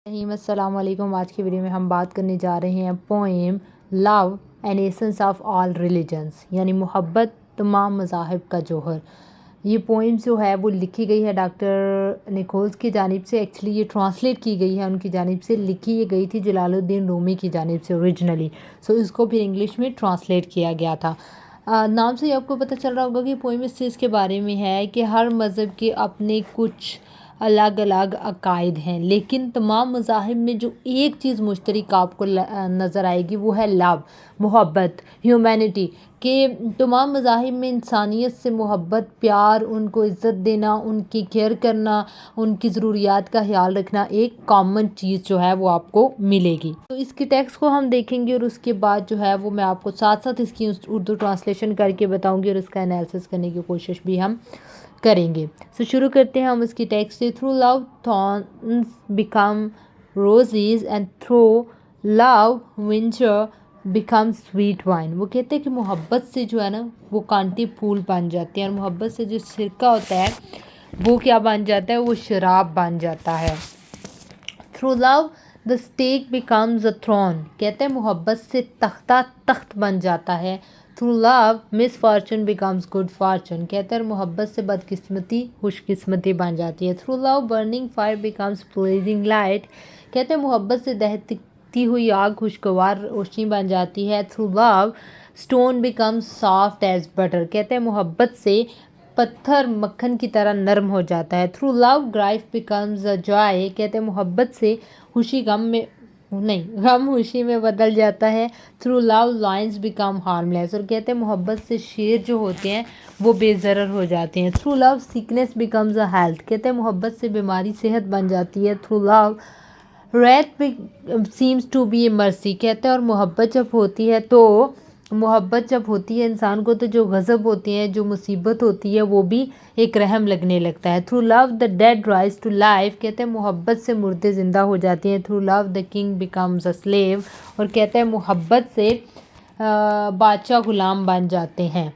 السلام علیکم۔ آج کی ویڈیو میں ہم بات کرنے جا رہے ہیں poem love an essence of all religions, یعنی محبت تمام مذاہب کا جوہر۔ یہ پوئم جو ہے وہ لکھی گئی ہے ڈاکٹر نیکولز کی جانب سے۔ ایکچولی یہ ٹرانسلیٹ کی گئی ہے ان کی جانب سے، لکھی یہ گئی تھی جلال الدین رومی کی جانب سے اوریجنلی، اس کو پھر انگلش میں ٹرانسلیٹ کیا گیا تھا۔ نام سے ہی آپ کو پتہ چل رہا ہوگا کہ پوئم اس چیز کے بارے میں ہے کہ ہر مذہب کے اپنے کچھ الگ الگ عقائد ہیں، لیکن تمام مذاہب میں جو ایک چیز مشترک آپ کو نظر آئے گی وہ ہے لو، محبت، ہیومینٹی، کہ تمام مذاہب میں انسانیت سے محبت، پیار، ان کو عزت دینا، ان کی کیئر کرنا، ان کی ضروریات کا خیال رکھنا ایک کامن چیز جو ہے وہ آپ کو ملے گی۔ تو اس کی ٹیکسٹ کو ہم دیکھیں گے اور اس کے بعد جو ہے وہ میں آپ کو ساتھ ساتھ اس کی اردو ٹرانسلیشن کر کے بتاؤں گی اور اس کا انالیسس کرنے کی کوشش بھی ہم کریں گے۔ شروع کرتے ہیں ہم اس کی ٹیکسٹ سے۔ Through love thorns become roses and through love winter becomes sweet wine۔ وہ کہتے ہیں کہ محبت سے جو ہے نا وہ کانٹے پھول بن جاتے ہیں، اور محبت سے جو سرکہ ہوتا ہے وہ کیا بن جاتا ہے، وہ شراب بن جاتا ہے۔ Through love the stake becomes a throne۔ کہتے ہیں محبت سے تختہ تخت بن جاتا ہے۔ Through love misfortune becomes good fortune۔ کہتے ہیں محبت سے بدقسمتی خوش قسمتی بن جاتی ہے۔ Through love burning fire becomes blazing light۔ کہتے ہیں محبت سے دہتی ہوئی آگ خوشگوار روشنی بن جاتی ہے۔ Through love stone becomes soft as butter۔ کہتے ہیں محبت سے پتھر مکھن کی طرح نرم ہو جاتا ہے۔ Through love grief becomes a joy۔ کہتے ہیں محبت سے خوشی غم خوشی میں بدل جاتا ہے۔ Through love lions become harmless۔ اور کہتے ہیں محبت سے شیر جو ہوتے ہیں وہ بے ضرر ہو جاتے ہیں۔ Through love sickness becomes a health۔ کہتے ہیں محبت سے بیماری صحت بن جاتی ہے۔ Through love wrath seems to be a mercy۔ کہتے ہیں اور محبت جب ہوتی ہے انسان کو تو جو غضب ہوتی ہیں، جو مصیبت ہوتی ہے وہ بھی ایک رحم لگنے لگتا ہے۔ Through love the dead rise to life۔ کہتے ہیں محبت سے مردے زندہ ہو جاتے ہیں۔ Through love the king becomes a slave۔ اور کہتے ہیں محبت سے بادشاہ غلام بن جاتے ہیں۔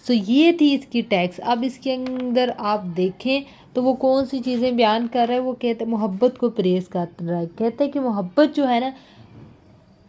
یہ تھی اس کی ٹیکسٹ۔ اب اس کے اندر آپ دیکھیں تو وہ کون سی چیزیں بیان کر رہے ہیں۔ وہ کہتے ہیں محبت کو پریز کر رہا ہے۔ کہتے ہیں کہ محبت جو ہے نا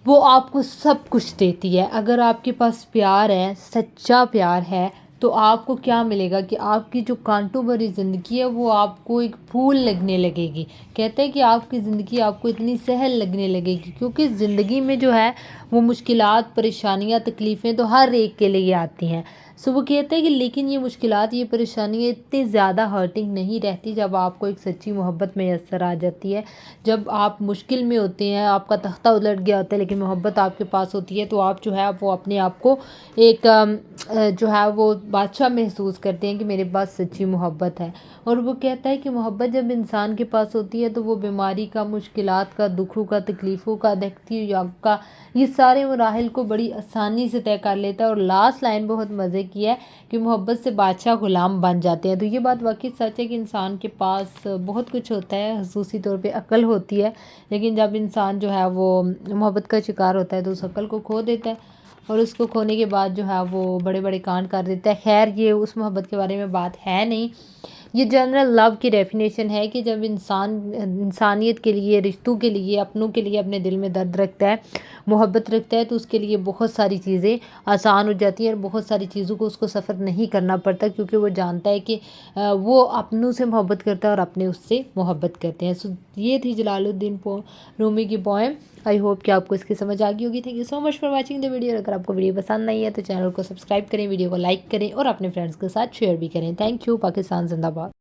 وہ آپ کو سب کچھ دیتی ہے۔ اگر آپ کے پاس پیار ہے، سچا پیار ہے، تو آپ کو کیا ملے گا کہ آپ کی جو کانٹوں بھری زندگی ہے وہ آپ کو ایک پھول لگنے لگے گی۔ کہتے ہیں کہ آپ کی زندگی آپ کو اتنی سہل لگنے لگے گی، کیونکہ زندگی میں جو ہے وہ مشکلات، پریشانیاں، تکلیفیں تو ہر ایک کے لیے آتی ہیں۔ وہ کہتے ہیں کہ لیکن یہ مشکلات، یہ پریشانیاں اتنی زیادہ ہرٹنگ نہیں رہتی جب آپ کو ایک سچی محبت میسر آ جاتی ہے۔ جب آپ مشکل میں ہوتے ہیں، آپ کا تختہ الٹ گیا ہوتا ہے، لیکن محبت آپ کے پاس ہوتی ہے تو آپ جو ہے وہ اپنے آپ کو ایک جو ہے وہ بادشاہ محسوس کرتے ہیں کہ میرے پاس سچی محبت ہے۔ اور وہ کہتا ہے کہ محبت جب انسان کے پاس ہوتی ہے تو وہ بیماری کا، مشکلات کا، دکھوں کا، تکلیفوں کا، دہتی ہوئی آگ کا، یہ سارے مراحل کو بڑی آسانی سے طے کر لیتا ہے۔ اور لاسٹ لائن بہت مزے کی ہے کہ محبت سے بادشاہ غلام بن جاتے ہیں۔ تو یہ بات واقعی سچ ہے کہ انسان کے پاس بہت کچھ ہوتا ہے، خصوصی طور پہ عقل ہوتی ہے، لیکن جب انسان جو ہے وہ محبت کا شکار ہوتا ہے تو اس عقل کو کھو دیتا ہے، اور اس کو کھونے کے بعد جو ہے وہ بڑے بڑے کانڈ کر دیتا ہے۔ خیر یہ اس محبت کے بارے میں بات ہے نہیں، یہ جنرل لو کی ڈیفینیشن ہے کہ جب انسان انسانیت کے لیے، رشتوں کے لیے، اپنوں کے لیے اپنے دل میں درد رکھتا ہے، محبت رکھتا ہے، تو اس کے لیے بہت ساری چیزیں آسان ہو جاتی ہیں، اور بہت ساری چیزوں کو اس کو سفر نہیں کرنا پڑتا، کیونکہ وہ جانتا ہے کہ وہ اپنوں سے محبت کرتا ہے اور اپنے اس سے محبت کرتے ہیں۔ یہ تھی جلال الدین رومی کی پوئم۔ آئی ہوپ کہ آپ کو اس کی سمجھ آ گئی ہوگی۔ Thank you so much for watching the video. اگر آپ کو ویڈیو پسند نہیں ہے تو چینل کو سبسکرائب کریں، ویڈیو کو لائک کریں اور اپنے فرینڈس کے ساتھ شیئر بھی کریں۔ Thank you. پاکستان زندہ باد۔